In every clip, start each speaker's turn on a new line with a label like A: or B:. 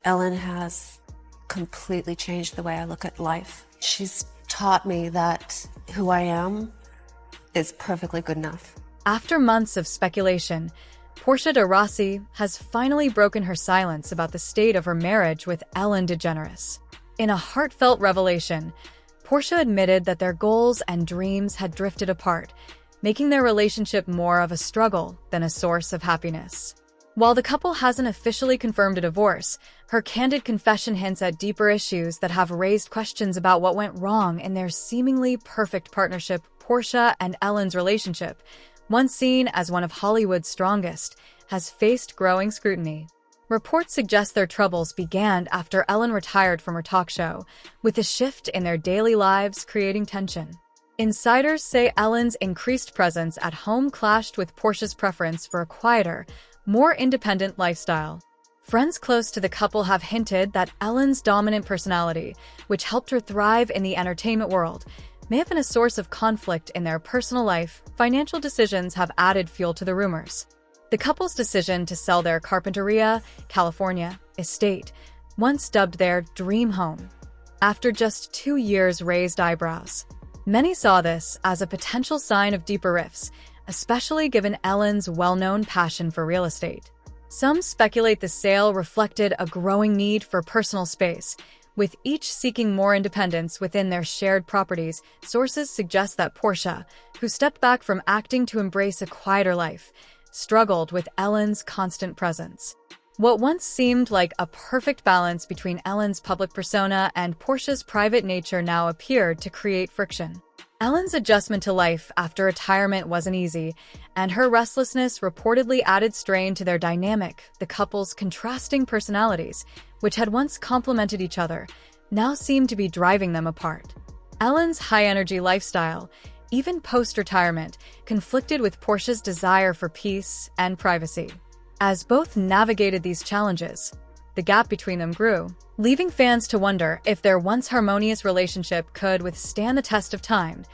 A: Ellen has completely changed the way I look at life. She's taught me that who I am is perfectly good enough.
B: After months of speculation, Portia de Rossi has finally broken her silence about the state of her marriage with Ellen DeGeneres. In a heartfelt revelation, Portia admitted that their goals and dreams had drifted apart, making their relationship more of a struggle than a source of happiness. While the couple hasn't officially confirmed a divorce, her candid confession hints at deeper issues that have raised questions about what went wrong in their seemingly perfect partnership. Portia and Ellen's relationship, once seen as one of Hollywood's strongest, has faced growing scrutiny. Reports suggest their troubles began after Ellen retired from her talk show, with a shift in their daily lives creating tension. Insiders say Ellen's increased presence at home clashed with Portia's preference for a quieter, more independent lifestyle. Friends close to the couple have hinted that Ellen's dominant personality, which helped her thrive in the entertainment world, may have been a source of conflict in their personal life. Financial decisions have added fuel to the rumors. The couple's decision to sell their Carpinteria, California, estate, once dubbed their dream home, after just 2 years raised eyebrows. Many saw this as a potential sign of deeper rifts, especially given Ellen's well-known passion for real estate. Some speculate the sale reflected a growing need for personal space, with each seeking more independence within their shared properties. Sources suggest that Portia, who stepped back from acting to embrace a quieter life, struggled with Ellen's constant presence. What once seemed like a perfect balance between Ellen's public persona and Portia's private nature now appeared to create friction. Ellen's adjustment to life after retirement wasn't easy, and her restlessness reportedly added strain to their dynamic. The couple's contrasting personalities, which had once complemented each other, now seemed to be driving them apart. Ellen's high-energy lifestyle, even post-retirement, conflicted with Portia's desire for peace and privacy. As both navigated these challenges, the gap between them grew, leaving fans to wonder if their once harmonious relationship could withstand the test of time.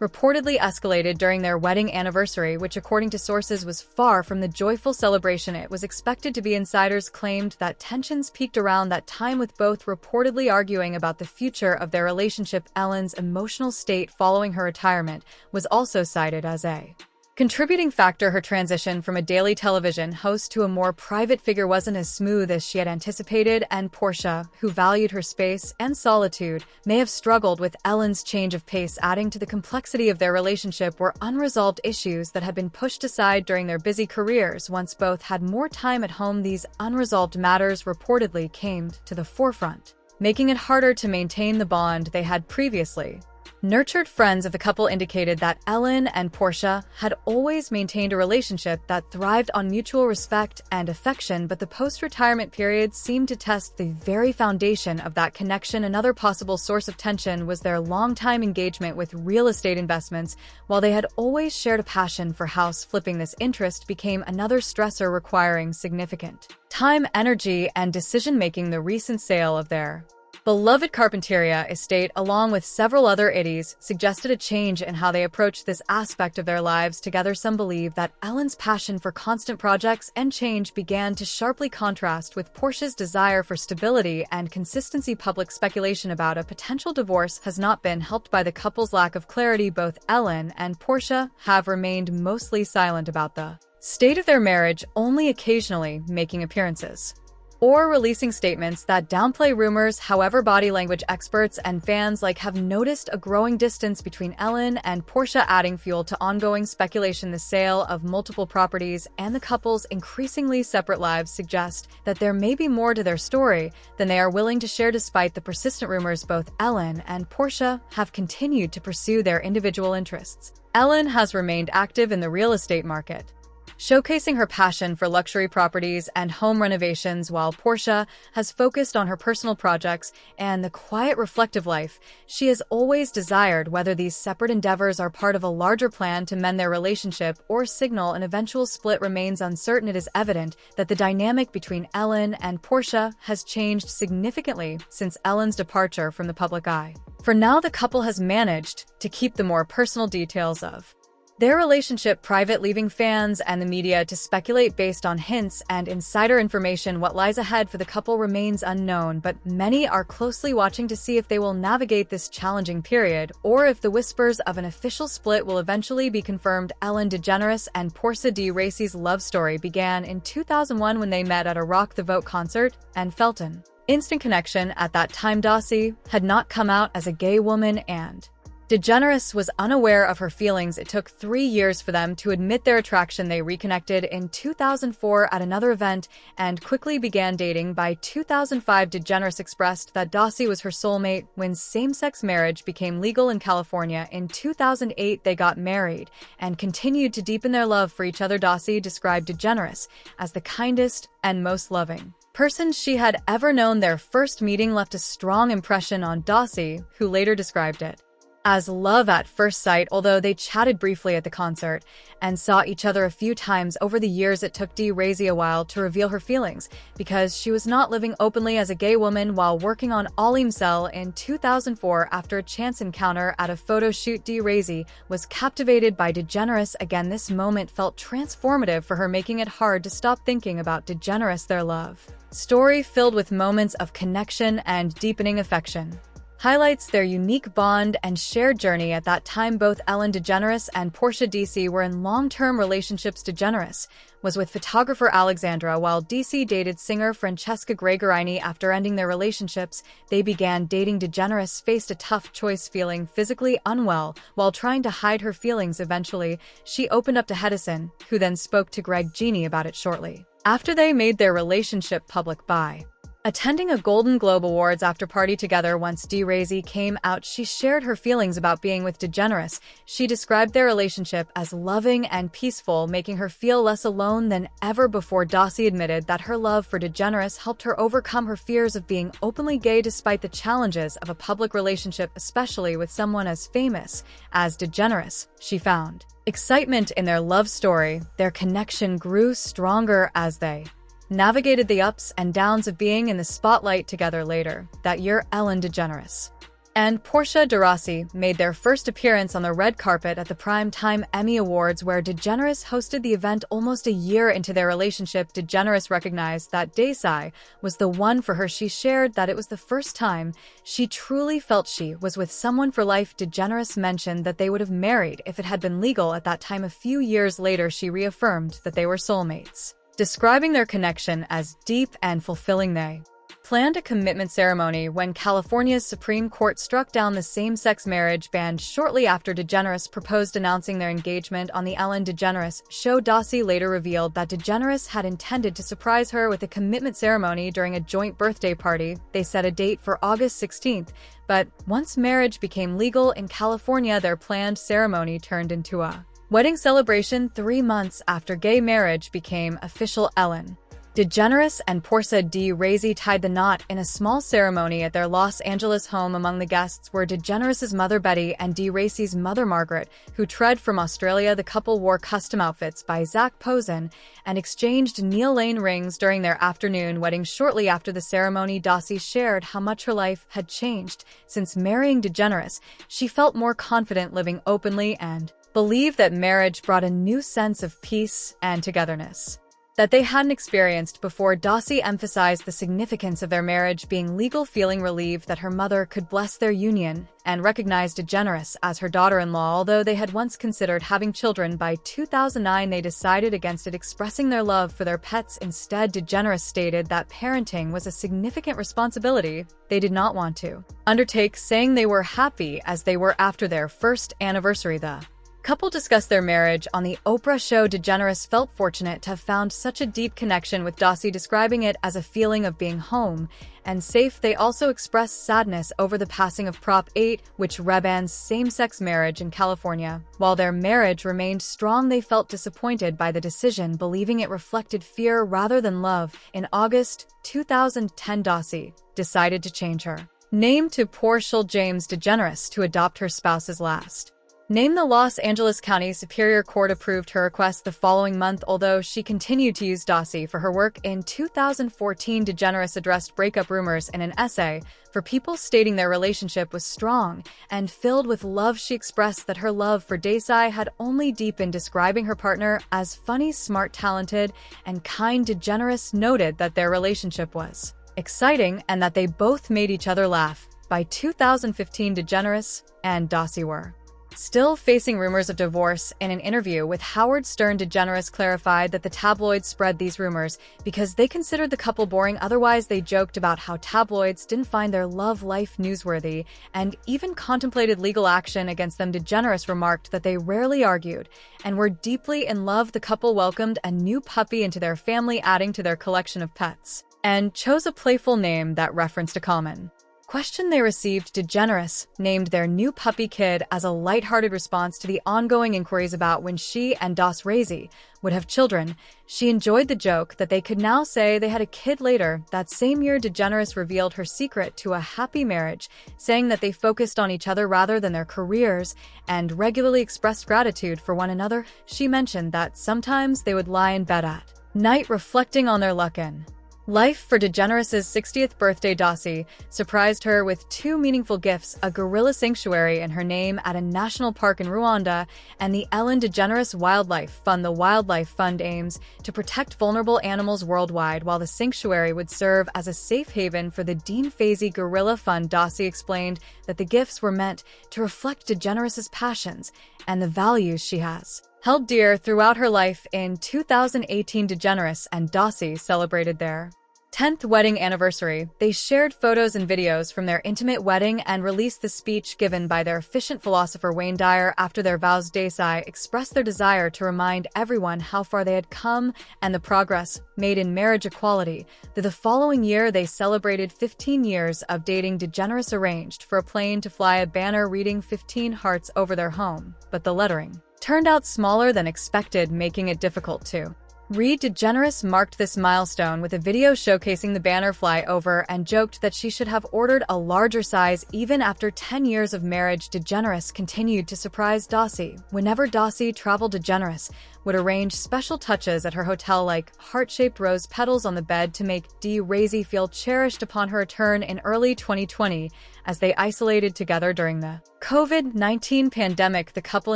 B: Reportedly escalated during their wedding anniversary, which according to sources was far from the joyful celebration it was expected to be. Insiders claimed that tensions peaked around that time, with both reportedly arguing about the future of their relationship. Ellen's emotional state following her retirement was also cited as a contributing factor. Her transition from a daily television host to a more private figure wasn't as smooth as she had anticipated, and Portia, who valued her space and solitude, may have struggled with Ellen's change of pace. Adding to the complexity of their relationship were unresolved issues that had been pushed aside during their busy careers. Once both had more time at home, these unresolved matters reportedly came to the forefront, making it harder to maintain the bond they had previously nurtured. Friends of the couple indicated that Ellen and Portia had always maintained a relationship that thrived on mutual respect and affection, but the post-retirement period seemed to test the very foundation of that connection. Another possible source of tension was their long-time engagement with real estate investments. While they had always shared a passion for house flipping, this interest became another stressor requiring significant time, energy, and decision-making. The recent sale of their beloved Carpinteria estate, along with several other idiots, suggested a change in how they approach this aspect of their lives together. Some believe that Ellen's passion for constant projects and change began to sharply contrast with Portia's desire for stability and consistency. Public speculation about a potential divorce has not been helped by the couple's lack of clarity. Both Ellen and Portia have remained mostly silent about the state of their marriage, only occasionally making appearances or releasing statements that downplay rumors. However, body language experts and fans alike have noticed a growing distance between Ellen and Portia, adding fuel to ongoing speculation. The sale of multiple properties and the couple's increasingly separate lives suggest that there may be more to their story than they are willing to share. Despite the persistent rumors, both Ellen and Portia have continued to pursue their individual interests. Ellen has remained active in the real estate market, showcasing her passion for luxury properties and home renovations, while Portia has focused on her personal projects and the quiet, reflective life she has always desired. Whether these separate endeavors are part of a larger plan to mend their relationship or signal an eventual split remains uncertain. It is evident that the dynamic between Ellen and Portia has changed significantly since Ellen's departure from the public eye. For now, the couple has managed to keep the more personal details of their relationship private, leaving fans and the media to speculate based on hints and insider information. What lies ahead for the couple remains unknown, but many are closely watching to see if they will navigate this challenging period or if the whispers of an official split will eventually be confirmed. Ellen DeGeneres and Portia de Rossi's love story began in 2001 when they met at a Rock the Vote concert and felt an instant connection. At that time, Rossi had not come out as a gay woman and DeGeneres was unaware of her feelings. It took 3 years for them to admit their attraction. They reconnected in 2004 at another event and quickly began dating. By 2005, DeGeneres expressed that Rossi was her soulmate when same-sex marriage became legal in California. In 2008, they got married and continued to deepen their love for each other. Rossi described DeGeneres as the kindest and most loving person she had ever known. Their first meeting left a strong impression on Rossi, who later described it as love at first sight. Although they chatted briefly at the concert and saw each other a few times over the years, it took de Rossi a while to reveal her feelings because she was not living openly as a gay woman. While working on Alim Cell in 2004, after a chance encounter at a photo shoot, de Rossi was captivated by DeGeneres again. This moment felt transformative for her, making it hard to stop thinking about DeGeneres. Their love story, filled with moments of connection and deepening affection, highlights their unique bond and shared journey. At that time, both Ellen DeGeneres and Portia de Rossi were in long-term relationships. DeGeneres was with photographer Alexandra, while Rossi dated singer Francesca Gregorini. After ending their relationships, they began dating. DeGeneres faced a tough choice, feeling physically unwell while trying to hide her feelings. Eventually, she opened up to Hedison, who then spoke to Greg Genie about it shortly after they made their relationship public by attending a Golden Globe Awards after-party together. Once de Rossi came out, she shared her feelings about being with DeGeneres. She described their relationship as loving and peaceful, making her feel less alone than ever before. Rossi admitted that her love for DeGeneres helped her overcome her fears of being openly gay despite the challenges of a public relationship, especially with someone as famous as DeGeneres. She found excitement in their love story. Their connection grew stronger as they navigated the ups and downs of being in the spotlight together. Later that year, Ellen DeGeneres and Portia de Rossi made their first appearance on the red carpet at the Primetime Emmy Awards, where DeGeneres hosted the event. Almost a year into their relationship, DeGeneres recognized that Rossi was the one for her. She shared that it was the first time she truly felt she was with someone for life. DeGeneres mentioned that they would have married if it had been legal at that time. A few years later, she reaffirmed that they were soulmates, describing their connection as deep and fulfilling. They planned a commitment ceremony when California's Supreme Court struck down the same-sex marriage ban shortly after DeGeneres proposed, announcing their engagement on the Ellen DeGeneres show. Rossi later revealed that DeGeneres had intended to surprise her with a commitment ceremony during a joint birthday party. They set a date for August 16th, but once marriage became legal in California, their planned ceremony turned into a wedding celebration 3 months after gay marriage became official. Ellen DeGeneres and Portia de Rossi tied the knot in a small ceremony at their Los Angeles home. Among the guests were DeGeneres' mother Betty and de Rossi's mother Margaret, who trekked from Australia. The couple wore custom outfits by Zac Posen and exchanged Neil Lane rings during their afternoon wedding. Shortly after the ceremony, Rossi shared how much her life had changed since marrying DeGeneres. She felt more confident living openly and believed that marriage brought a new sense of peace and togetherness that they hadn't experienced before. Rossi emphasized the significance of their marriage being legal, feeling relieved that her mother could bless their union, and recognized DeGeneres as her daughter-in-law. Although they had once considered having children, by 2009 they decided against it, expressing their love for their pets instead. DeGeneres stated that parenting was a significant responsibility they did not want to undertake, saying they were happy as they were after their first anniversary. The couple discussed their marriage on the Oprah show. DeGeneres felt fortunate to have found such a deep connection with Rossi, describing it as a feeling of being home and safe. They also expressed sadness over the passing of Prop 8, which rebans same-sex marriage in California. While their marriage remained strong, they felt disappointed by the decision, believing it reflected fear rather than love. In August 2010, Rossi decided to change her name to Portia James DeGeneres to adopt her spouse's last Named the Los Angeles County Superior Court approved her request the following month, although she continued to use Dossi for her work. In 2014, DeGeneres addressed breakup rumors in an essay for people, stating their relationship was strong and filled with love. She expressed that her love for Dossi had only deepened, describing her partner as funny, smart, talented, and kind. DeGeneres noted that their relationship was exciting and that they both made each other laugh. By 2015, DeGeneres and Dossi were still facing rumors of divorce. In an interview with Howard Stern, DeGeneres clarified that the tabloids spread these rumors because they considered the couple boring. Otherwise, they joked about how tabloids didn't find their love life newsworthy and even contemplated legal action against them. DeGeneres remarked that they rarely argued and were deeply in love. The couple welcomed a new puppy into their family, adding to their collection of pets, and chose a playful name that referenced a common question they received. DeGeneres named their new puppy Kid as a lighthearted response to the ongoing inquiries about when she and Dos Razy would have children. She enjoyed the joke that they could now say they had a kid later. That same year, DeGeneres revealed her secret to a happy marriage, saying that they focused on each other rather than their careers and regularly expressed gratitude for one another. She mentioned that sometimes they would lie in bed at night reflecting on their luck in life. For DeGeneres' 60th birthday, Dossi surprised her with two meaningful gifts: a gorilla sanctuary in her name at a national park in Rwanda, and the Ellen DeGeneres Wildlife Fund. The Wildlife Fund aims to protect vulnerable animals worldwide, while the sanctuary would serve as a safe haven for the Dean Fazey Gorilla Fund. Dossi explained that the gifts were meant to reflect DeGeneres' passions and the values she has held dear throughout her life. In 2018, DeGeneres and Dossi celebrated their 10th wedding anniversary. They shared photos and videos from their intimate wedding and released the speech given by their efficient philosopher Wayne Dyer after their vows. Dossi expressed their desire to remind everyone how far they had come and the progress made in marriage equality. The following year, they celebrated 15 years of dating. DeGeneres arranged for a plane to fly a banner reading 15 hearts over their home, but the lettering turned out smaller than expected, making it difficult to read. DeGeneres marked this milestone with a video showcasing the banner flyover and joked that she should have ordered a larger size. Even after 10 years of marriage, DeGeneres continued to surprise Dossi. Whenever Dossi traveled, DeGeneres would arrange special touches at her hotel, like heart-shaped rose petals on the bed, to make Razy feel cherished. Upon her return in early 2020, as they isolated together during the COVID-19 pandemic, the couple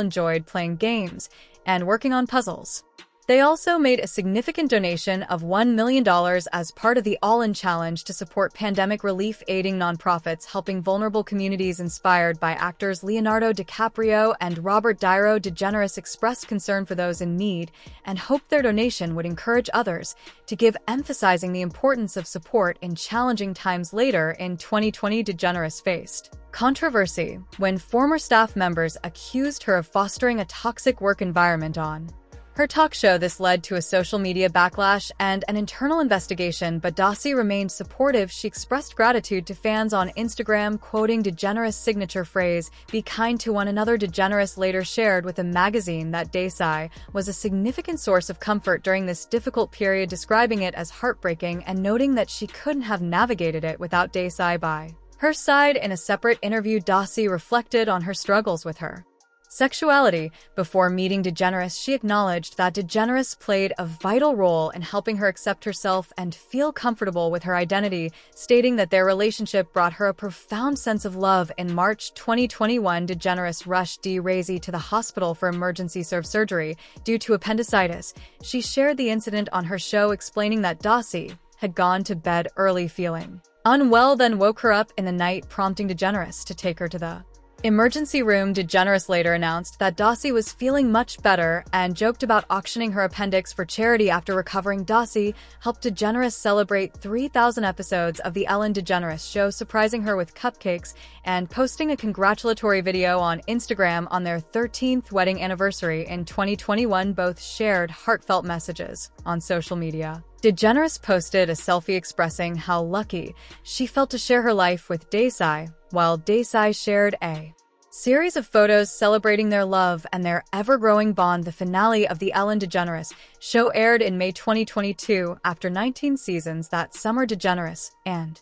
B: enjoyed playing games and working on puzzles. They also made a significant donation of $1 million as part of the All-In Challenge to support pandemic relief, aiding nonprofits helping vulnerable communities. Inspired by actors Leonardo DiCaprio and Robert De Niro, DeGeneres expressed concern for those in need and hoped their donation would encourage others to give, emphasizing the importance of support in challenging times. Later in 2020, DeGeneres faced controversy when former staff members accused her of fostering a toxic work environment on her talk show. This led to a social media backlash and an internal investigation, but Dossi remained supportive. She expressed gratitude to fans on Instagram, quoting DeGeneres' signature phrase, "Be kind to one another." DeGeneres later shared with a magazine that Dossi was a significant source of comfort during this difficult period, describing it as heartbreaking and noting that she couldn't have navigated it without Dossi by her side. In a separate interview, Dossi reflected on her struggles with her sexuality. Before meeting DeGeneres, she acknowledged that DeGeneres played a vital role in helping her accept herself and feel comfortable with her identity, stating that their relationship brought her a profound sense of love. In March 2021, DeGeneres rushed Razy to the hospital for emergency surgery due to appendicitis. She shared the incident on her show, explaining that Dossi had gone to bed early feeling unwell, then woke her up in the night, prompting DeGeneres to take her to the emergency room. DeGeneres later announced that Dossi was feeling much better and joked about auctioning her appendix for charity after recovering. Dossi helped DeGeneres celebrate 3,000 episodes of The Ellen DeGeneres Show, surprising her with cupcakes and posting a congratulatory video on Instagram on their 13th wedding anniversary in 2021. Both shared heartfelt messages on social media. DeGeneres posted a selfie expressing how lucky she felt to share her life with Dossi, while Dossi shared a series of photos celebrating their love and their ever-growing bond. The finale of The Ellen DeGeneres Show aired in May 2022. After 19 seasons that summer, DeGeneres and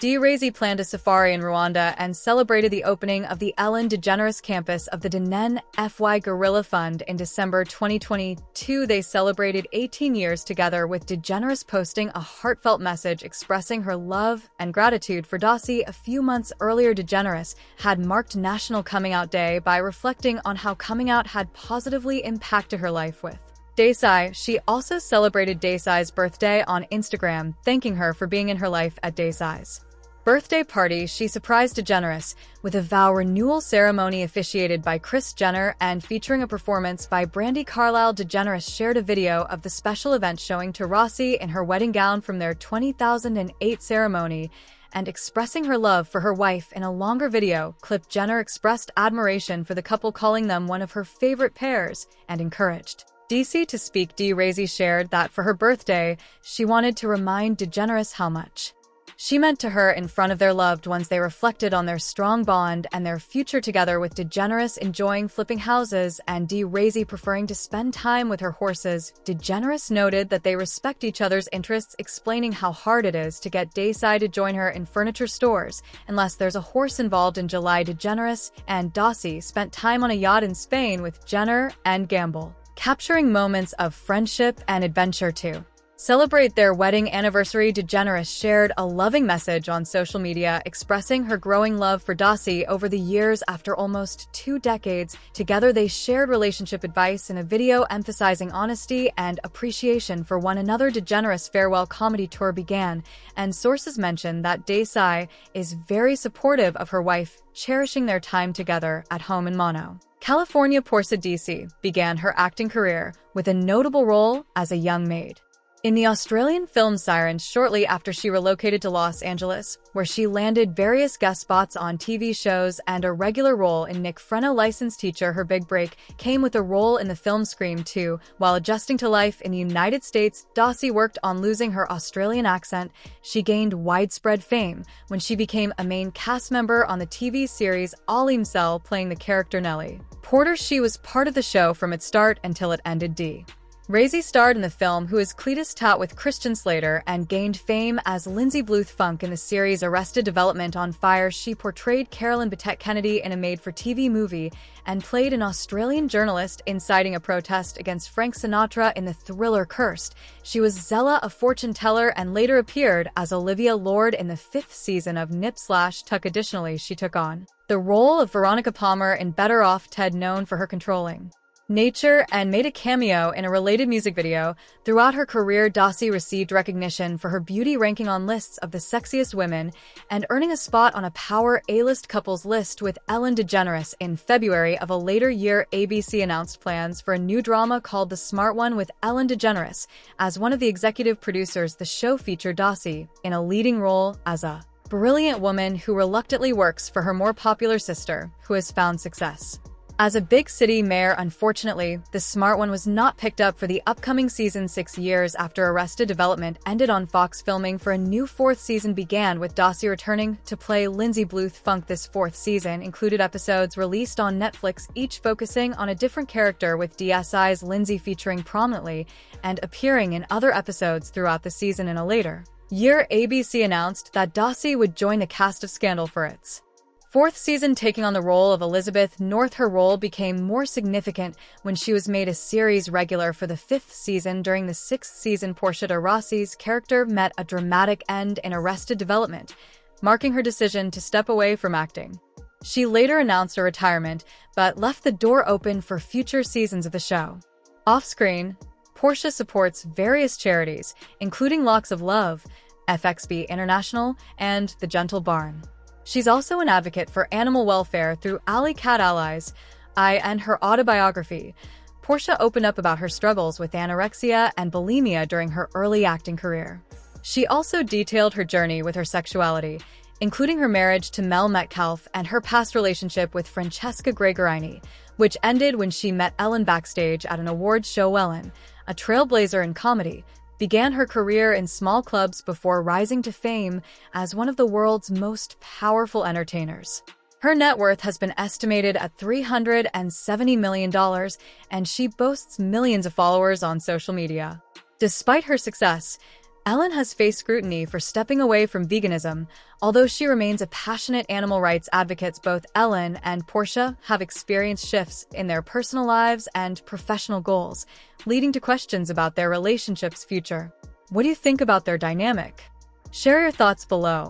B: DeGeneres planned a safari in Rwanda and celebrated the opening of the Ellen DeGeneres campus of the Denen FY Gorilla Fund in December 2022. They celebrated 18 years together, with DeGeneres posting a heartfelt message expressing her love and gratitude for Dossie. A few months earlier, DeGeneres had marked National Coming Out Day by reflecting on how coming out had positively impacted her life with Dossie. She also celebrated Dossie's birthday on Instagram, thanking her for being in her life at Dossie's birthday party. She surprised DeGeneres with a vow renewal ceremony officiated by Kris Jenner and featuring a performance by Brandi Carlile. DeGeneres shared a video of the special event showing to Rossi in her wedding gown from their 2008 ceremony and expressing her love for her wife. In a longer video clip, Jenner expressed admiration for the couple, calling them one of her favorite pairs, and encouraged DC to speak. DeGeneres shared that for her birthday, she wanted to remind DeGeneres how much she meant to her in front of their loved ones. They reflected on their strong bond and their future together, with DeGeneres enjoying flipping houses and DeGeneres preferring to spend time with her horses. DeGeneres noted that they respect each other's interests, explaining how hard it is to get Dossie to join her in furniture stores unless there's a horse involved. In July, DeGeneres and Dossie spent time on a yacht in Spain with Jenner and Gamble, capturing moments of friendship and adventure to celebrate their wedding anniversary. DeGeneres shared a loving message on social media expressing her growing love for Dossie over the years. After almost 2 decades together, they shared relationship advice in a video emphasizing honesty and appreciation for one another. DeGeneres' farewell comedy tour began, and sources mention that Dossie is very supportive of her wife, cherishing their time together at home in Mono, California. Portia de Rossi began her acting career with a notable role as a young maid in the Australian film Sirens shortly after she relocated to Los Angeles, where she landed various guest spots on TV shows and a regular role in Nick Frenno License Teacher. Her big break came with a role in the film Scream 2. While adjusting to life in the United States, Dossie worked on losing her Australian accent. She gained widespread fame when she became a main cast member on the TV series Alim Cell, playing the character Nellie Porter. She was part of the show from its start until it ended. DeGeneres starred in the film Who is Cletus Tout with Christian Slater and gained fame as Lindsay Bluth Funk in the series Arrested Development on Fire. She portrayed Carolyn Burnett Kennedy in a made-for-TV movie and played an Australian journalist inciting a protest against Frank Sinatra in the thriller Cursed. She was Zella, a fortune teller, and later appeared as Olivia Lord in the 5th season of Nip/Tuck. Additionally, she took on the role of Veronica Palmer in Better Off Ted, known for her controlling nature, and made a cameo in a related music video. Throughout her career, Dossie received recognition for her beauty, ranking on lists of the sexiest women and earning a spot on a Power A-list couples list with Ellen DeGeneres. In February of a later year, ABC announced plans for a new drama called The Smart One with Ellen DeGeneres as one of the executive producers. The show featured Dossie in a leading role as a brilliant woman who reluctantly works for her more popular sister, who has found success as a big city mayor. Unfortunately, The Smart One was not picked up for the upcoming season. 6 years after Arrested Development ended on Fox, filming for a new 4th season began, with Dossie returning to play Lindsay Bluth Funk. This 4th season included episodes released on Netflix, each focusing on a different character, with Dossie's Lindsay featuring prominently and appearing in other episodes throughout the season. In a later year, ABC announced that Dossie would join the cast of Scandal for its 4th season, taking on the role of Elizabeth North. Her role became more significant when she was made a series regular for the 5th season. During the 6th season, Portia de Rossi's character met a dramatic end in Arrested Development, marking her decision to step away from acting. She later announced a retirement, but left the door open for future seasons of the show. Off-screen, Portia supports various charities, including Locks of Love, FXB International, and The Gentle Barn. She's also an advocate for animal welfare through Alley Cat Allies. And her autobiography, Portia opened up about her struggles with anorexia and bulimia during her early acting career. She also detailed her journey with her sexuality, including her marriage to Mel Metcalfe and her past relationship with Francesca Gregorini, which ended when she met Ellen backstage at an awards show. Ellen, a trailblazer in comedy, began her career in small clubs before rising to fame as one of the world's most powerful entertainers. Her net worth has been estimated at $370 million, and she boasts millions of followers on social media. Despite her success, Ellen has faced scrutiny for stepping away from veganism. Although she remains a passionate animal rights advocate, both Ellen and Portia have experienced shifts in their personal lives and professional goals, leading to questions about their relationship's future. What do you think about their dynamic? Share your thoughts below.